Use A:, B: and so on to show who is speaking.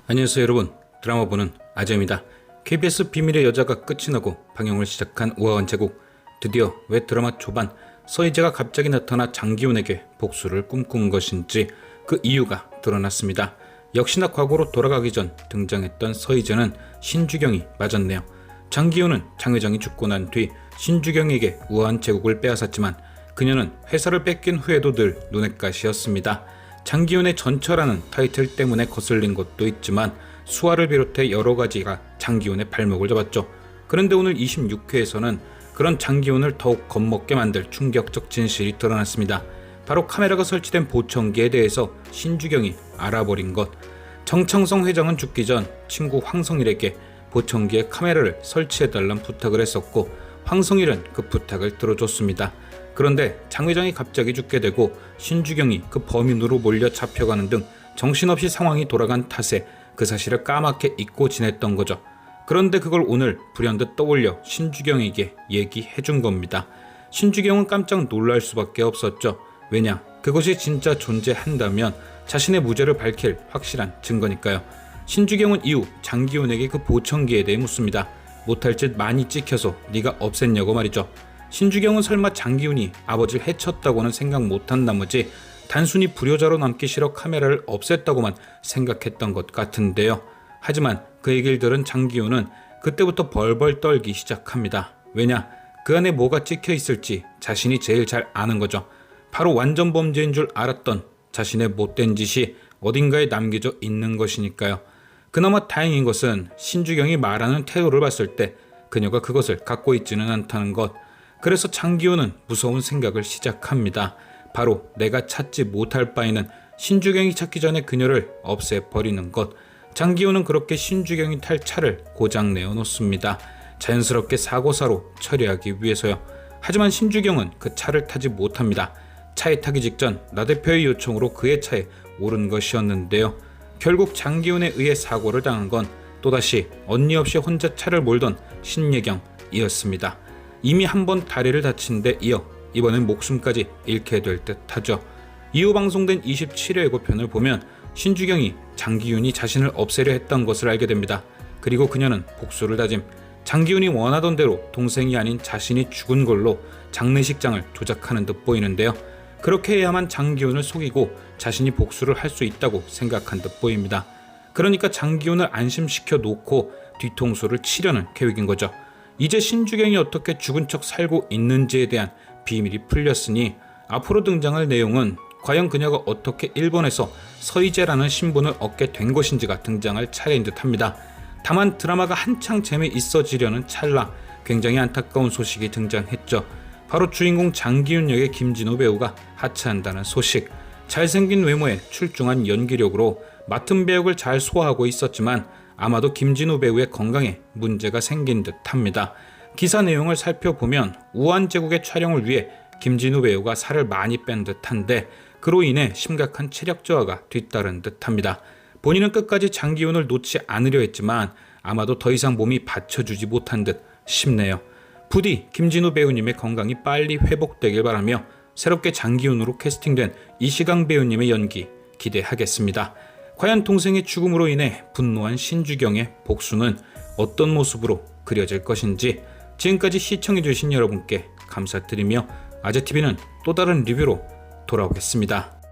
A: 안녕하세요 여러분, 드라마 보는 아재입니다. KBS 비밀의 여자가 끝이 나고 방영을 시작한 우아한 제국. 드디어 왜 드라마 초반 서희재가 갑자기 나타나 장기훈에게 복수를 꿈꾼 것인지 그 이유가 드러났습니다. 역시나 과거로 돌아가기 전 등장했던 서희재는 신주경이 맞았네요. 장기훈은 장 회장이 죽고 난 뒤 신주경에게 우아한 제국을 빼앗았지만 그녀는 회사를 뺏긴 후에도 늘 눈엣 가시였습니다. 장기훈의 전처라는 타이틀 때문에 거슬린 것도 있지만 수아를 비롯해 여러 가지가 장기훈의 발목을 잡았죠. 그런데 오늘 26회에서는 그런 장기훈을 더욱 겁먹게 만들 충격적 진실이 드러났습니다. 바로 카메라가 설치된 보청기에 대해서 신주경이 알아버린 것. 정창성 회장은 죽기 전 친구 황성일에게 보청기에 카메라를 설치해달란 부탁을 했었고 황성일은 그 부탁을 들어줬습니다. 그런데 장 회장이 갑자기 죽게 되고 신주경이 그 범인으로 몰려 잡혀가는 등 정신없이 상황이 돌아간 탓에 그 사실을 까맣게 잊고 지냈던 거죠. 그런데 그걸 오늘 불현듯 떠올려 신주경에게 얘기해준 겁니다. 신주경은 깜짝 놀랄 수밖에 없었죠. 왜냐? 그것이 진짜 존재한다면 자신의 무죄를 밝힐 확실한 증거니까요. 신주경은 이후 장기훈에게 그 보청기에 대해 묻습니다. 못할 짓 많이 찍혀서 네가 없앴냐고 말이죠. 신주경은 설마 장기훈이 아버지를 해쳤다고는 생각 못한 나머지 단순히 불효자로 남기 싫어 카메라를 없앴다고만 생각했던 것 같은데요. 하지만 그 얘기를 들은 장기훈은 그때부터 벌벌 떨기 시작합니다. 왜냐? 그 안에 뭐가 찍혀 있을지 자신이 제일 잘 아는 거죠. 바로 완전 범죄인 줄 알았던 자신의 못된 짓이 어딘가에 남겨져 있는 것이니까요. 그나마 다행인 것은 신주경이 말하는 태도를 봤을 때 그녀가 그것을 갖고 있지는 않다는 것. 그래서 장기훈은 무서운 생각을 시작합니다. 바로 내가 찾지 못할 바에는 신주경이 찾기 전에 그녀를 없애버리는 것. 장기훈은 그렇게 신주경이 탈 차를 고장 내어놓습니다. 자연스럽게 사고사로 처리하기 위해서요. 하지만 신주경은 그 차를 타지 못합니다. 차에 타기 직전 나 대표의 요청으로 그의 차에 오른 것이었는데요. 결국 장기훈에 의해 사고를 당한 건 또다시 언니 없이 혼자 차를 몰던 신예경이었습니다. 이미 한 번 다리를 다친 데 이어 이번엔 목숨까지 잃게 될 듯하죠. 이후 방송된 27회 예고편을 보면 신주경이 장기훈이 자신을 없애려 했던 것을 알게 됩니다. 그리고 그녀는 복수를 다짐. 장기훈이 원하던 대로 동생이 아닌 자신이 죽은 걸로 장례식장을 조작하는 듯 보이는데요. 그렇게 해야만 장기훈을 속이고 자신이 복수를 할 수 있다고 생각한 듯 보입니다. 그러니까 장기훈을 안심시켜 놓고 뒤통수를 치려는 계획인 거죠. 이제 신주경이 어떻게 죽은 척 살고 있는지에 대한 비밀이 풀렸으니 앞으로 등장할 내용은 과연 그녀가 어떻게 일본에서 서희재라는 신분을 얻게 된 것인지가 등장할 차례인 듯합니다. 다만 드라마가 한창 재미있어지려는 찰나 굉장히 안타까운 소식이 등장했죠. 바로 주인공 장기훈 역의 김진호 배우가 하차한다는 소식. 잘생긴 외모에 출중한 연기력으로 맡은 배역을 잘 소화하고 있었지만 아마도 김진우 배우의 건강에 문제가 생긴 듯합니다. 기사 내용을 살펴보면 우한 제국의 촬영을 위해 김진우 배우가 살을 많이 뺀 듯한데 그로 인해 심각한 체력 저하가 뒤따른 듯합니다. 본인은 끝까지 장기훈을 놓지 않으려 했지만 아마도 더 이상 몸이 받쳐주지 못한 듯 싶네요. 부디 김진우 배우님의 건강이 빨리 회복되길 바라며 새롭게 장기훈으로 캐스팅된 이시강 배우님의 연기 기대하겠습니다. 과연 동생의 죽음으로 인해 분노한 신주경의 복수는 어떤 모습으로 그려질 것인지 지금까지 시청해주신 여러분께 감사드리며 아재TV는 또 다른 리뷰로 돌아오겠습니다.